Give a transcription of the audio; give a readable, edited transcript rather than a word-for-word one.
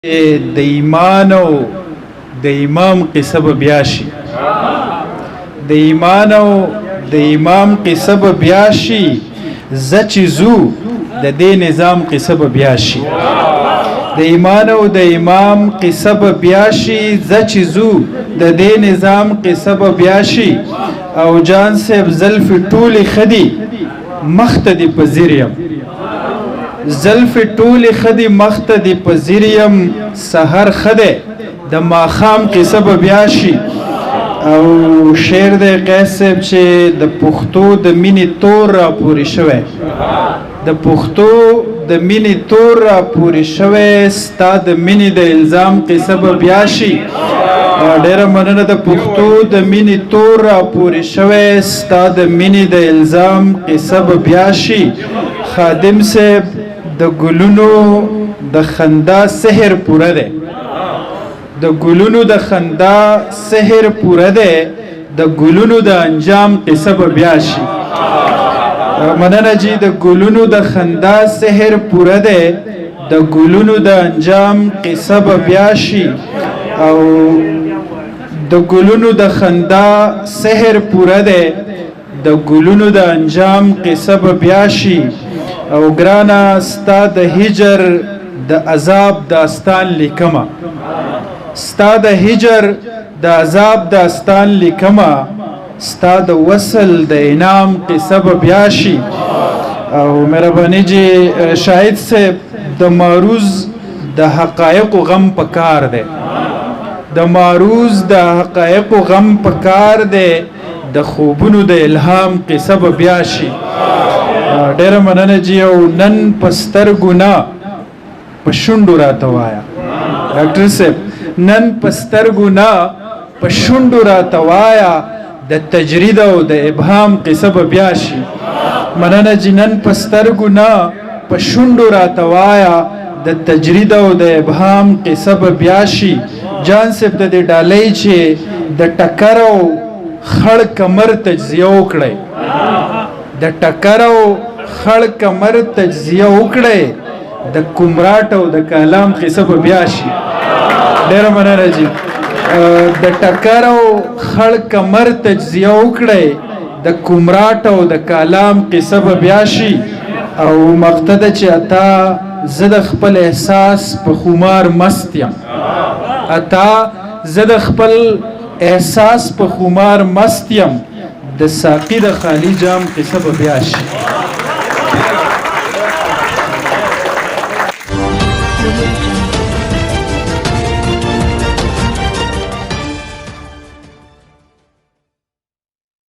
د ایمان او د امام قصه به بیا شي د ایمان او د امام قصه به بیا شي زه چې ځو د دې نظام قصه به بیا شي د ایمان او د امام قصه به بیا شي زه چې ځو د دې نظام قصه به بیا شي او جان صاحب زلف ټولې خدي مخته دي په زیریم زلف ټولې خدي مخته دي په زیریم سحر خده د ماښام قصه به بیا شي او شعر د قیس صاحب چې د پښتو د مینې تور راپورې شوی د پښتو د مینې تور راپورې شوی ستا د مینې د الزام قصه به بیا شي ډېره مننه د پښتو د مینې تور راپورې شوی ستا د مینې د الزام قصه به بیا شي خادم صاحب د ګلونو د خندا سحر پوره دی د ګلونو د خندا سحر پوره دی د ګلونو د انجام قصه به بیا شي مننه جی د ګلونو د خندا سحر پوره دی د ګلونو د انجام قصه به بیا شي او د ګلونو د خندا سحر پوره دی د ګلونو د انجام قصه به بیا شي او ګرانه ستا د هجر د عذاب داستان لیکمه ستا د هجر د عذاب داستان لیکمه ستا د وصل د انعام قصه به بیا شي او مهرباني جی شاهد صاحب د معروض د حقایقو غم پکار دی د معروض د حقایقو غم پکار دی د خوبونو د الهام قصه به بیا شي ډېره مننه جی او نن په سترګو نه په شونډو راته وایه ډاکټر صاحب نن په سترګو نه په شونډو راته وایه د تجرید او د ابهام قصه به بیا شي مننه جی نن په سترګو نه په شونډو راته وایه د تجرید او د ابهام قصه به بیا شي جان صاحب د دې ډالۍ چې د ټکر او خړ کمر تجزیه وکړئ د ټکر او خړ کمر تجزیه وکړئ د کمراټ او د کلام قصه به بیا شي ډېره مننه جی د ټکر او خړ کمر تجزیه وکړئ د کمراټ او د کلام قصه به بیا شي او مقتده چې عطا زه د خپل احساس په خمار مست یم عطا زه د خپل احساس په خمار مست یم د ساقي د خالی جام قصه به بیا شي